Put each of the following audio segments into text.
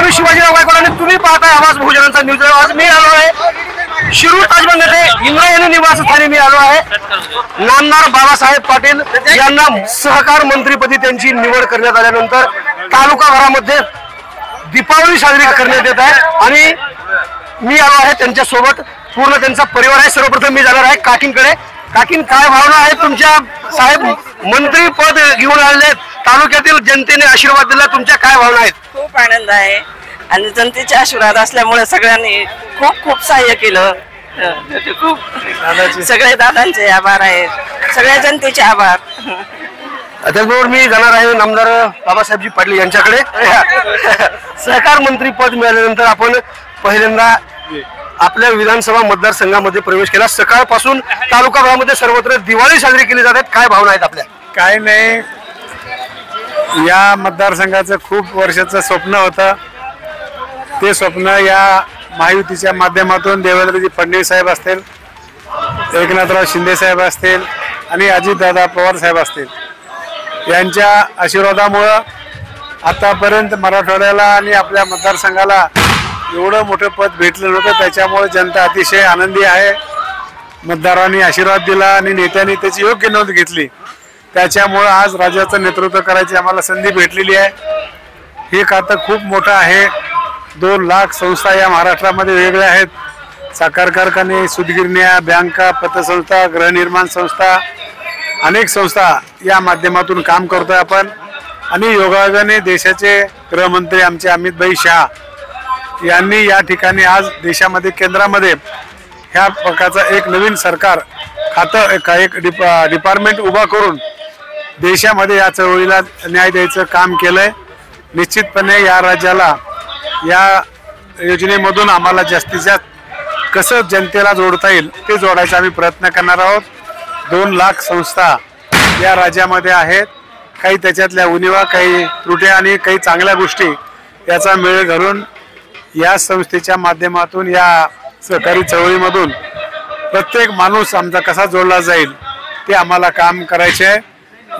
मी शिवाजीराव गायकवाड आणि तुम्ही पाहताय आवाज बहुजनांचा न्यूज. आज मी आलो आहे शिरूर ताजमहल येथे इंद्रायणी निवासस्थानी मी आलो आहे. नामदार बाबासाहेब पाटील यांना सहकार मंत्रीपदी त्यांची निवड करण्यात आल्यानंतर तालुका भरामध्ये दीपावली साजरी करण्यात येत आहे आणि मी आलो आहे त्यांच्या सोबत. पूर्ण त्यांचा परिवार आहे. सर्वप्रथम मी जाणार आहे काकींकडे. काकीन, काय भावना आहे तुमच्या? साहेब मंत्री पद घेऊन आले, तालुक्यातील जनतेने आशीर्वाद दिला, तुमच्या काय भावना आहेत? खूप आनंद आहे आणि जनतेचे आशीर्वाद असल्यामुळे सगळ्यांनी खूप खूप सहाय्य केलं. खूप सगळे दादांचे आभार आहेत, सगळ्या जनतेचे आभार. त्याचबरोबर मी जाणार आहे नामदार बाबासाहेबजी पाटील यांच्याकडे. सहकार मंत्री पद मिळाल्यानंतर आपण पहिल्यांदा आपल्या विधानसभा मतदारसंघामध्ये प्रवेश केला. सकाळपासून तालुकाभरामध्ये सर्वत्र दिवाळी साजरी केली जाते, काय भावना आहेत आपल्या? काय नाही, या मतदारसंघाचं खूप वर्षाचं स्वप्न होतं. ते स्वप्न या महायुतीच्या माध्यमातून देवेंद्रजी फडणवीस साहेब असतील, एकनाथराव शिंदे साहेब असतील आणि अजितदादा पवार साहेब असतील, यांच्या आशीर्वादामुळं आतापर्यंत मराठवाड्याला आणि आपल्या मतदारसंघाला एवढं मोठं पद भेटलं नव्हतं. त्याच्यामुळे जनता अतिशय आनंदी आहे. मतदारांनी आशीर्वाद दिला आणि नेत्यांनी त्याची योग्य नोंद घेतली. त्याच्यामुळं आज राज्याचं नेतृत्व करायची आम्हाला संधी भेटलेली आहे. हे खातं खूप मोठं आहे. 2 लाख संस्था या महाराष्ट्रामध्ये वेगळ्या आहेत. साखर कारखाने, सूतगिरण्या, बँका, पतसंस्था, गृहनिर्माण संस्था, अनेक संस्था या माध्यमातून काम करतोय आपण. आणि योगायोगाने देशाचे गृहमंत्री आमचे अमित शहा यांनी या ठिकाणी आज देशामध्ये केंद्रामध्ये ह्या प्रकारचं एक नवीन सरकार खातं एक डिपार्टमेंट उभा करून देशामध्ये या चळवळीला न्याय द्यायचं काम केलंय. निश्चितपणे या राज्याला या योजनेमधून आम्हाला जास्तीत जास्त कसं जनतेला जोडता येईल ते जोडायचा आम्ही प्रयत्न करणार आहोत. 2 लाख संस्था या राज्यामध्ये आहेत. काही त्याच्यातल्या उणिवा, काही त्रुट्या आणि काही चांगल्या गोष्टी याचा मेळ घालून या संस्थेच्या माध्यमातून या सहकारी चळवळीमधून प्रत्येक माणूस आमचा कसा जोडला जाईल ते आम्हाला काम करायचे आहे.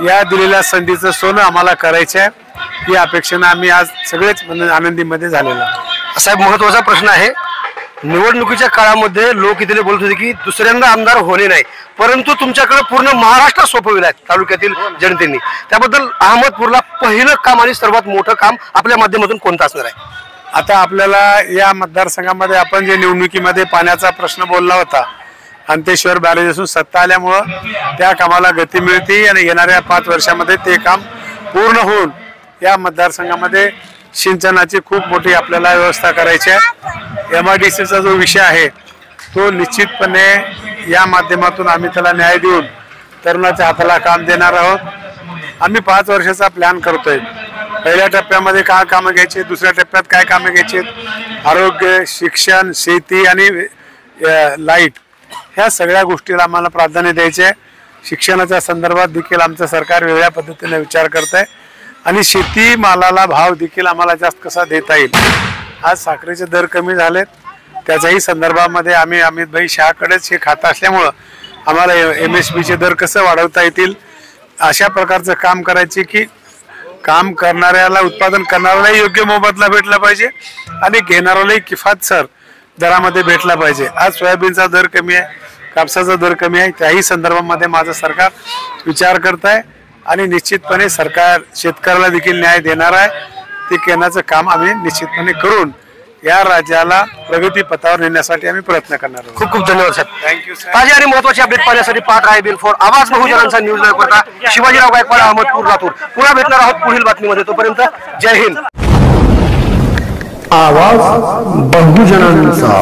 या दिलेल्या संधीचं सोनं आम्हाला करायचं आहे. या अपेक्षेनं आम्ही आज सगळेच आनंदीमध्ये झालेलो आहोत. साहेब, महत्वाचा प्रश्न आहे. निवडणुकीच्या काळामध्ये लोक इथे बोलत होते की दुसऱ्यांदा आमदार होणे नाही, परंतु तुमच्याकडे पूर्ण महाराष्ट्र सोपविला आहे तालुक्यातील जनतेने. त्याबद्दल अहमदपूरला पहिलं काम आणि सर्वात मोठं काम आपल्या माध्यमातून कोणतं असणार आहे? आता आपल्याला या मतदारसंघामध्ये आपण जे निवडणुकीमध्ये पाण्याचा प्रश्न बोलला होता, अंतेश्वर बॅरेज असून सत्ता आल्यामुळं त्या कामाला गती मिळते आणि येणाऱ्या 5 वर्षामध्ये ते काम पूर्ण होऊन या मतदारसंघामध्ये सिंचनाची खूप मोठी आपल्याला व्यवस्था करायची आहे. MIDCचा जो विषय आहे तो निश्चितपणे या माध्यमातून आम्ही त्याला न्याय देऊन तरुणाच्या हाताला काम देणार आहोत. आम्ही 5 वर्षाचा प्लॅन करतोय. पहिल्या टप्प्यामध्ये काय कामं घ्यायची, दुसऱ्या टप्प्यात काय कामं घ्यायची, आरोग्य, शिक्षण, शेती आणि लाईट, ह्या सगळ्या गोष्टीला आम्हाला प्राधान्य द्यायचे आहे. शिक्षणाच्या संदर्भात देखील आमचं सरकार वेगळ्या पद्धतीने विचार करत आहे आणि शेतीमालाला भाव देखील आम्हाला जास्त कसा देता येईल. आज साखरेचे दर कमी झालेत, त्याच्याही संदर्भामध्ये आम्ही अमित शहाकडेच हे खातं असल्यामुळं आम्हाला MSPचे दर कसं वाढवता येतील अशा प्रकारचं काम करायचे की काम करणाऱ्याला, उत्पादन करणाऱ्यालाही योग्य मोबदला भेटला पाहिजे आणि घेणाऱ्यालाही किफायतशीर दरामध्ये भेटला पाहिजे. आज सोयाबीनचा दर कमी आहे, कापसाचा दर कमी आहे. त्याही संदर्भामध्ये माझं सरकार विचार करत आहे आणि निश्चितपणे सरकार शेतकऱ्याला देखील न्याय देणार आहे. ते केंद्राचं काम आम्ही निश्चितपणे करून या राज्याला प्रगती पथावर नेण्यासाठी आम्ही प्रयत्न करणार आहोत. खूप खूप धन्यवाद साहेब. थँक्यू. ताजी आणि महत्वाची अपडेट पाहण्यासाठी पाहत राहा बिल4 आवाज बहुजनांचा न्यूज करता शिवाजीराव गायकवाड, अहमदपूर, लातूर. पुन्हा भेटणार आहोत पुढील बातमीमध्ये. तोपर्यंत जय हिंद. आवाज बहुजनांचा.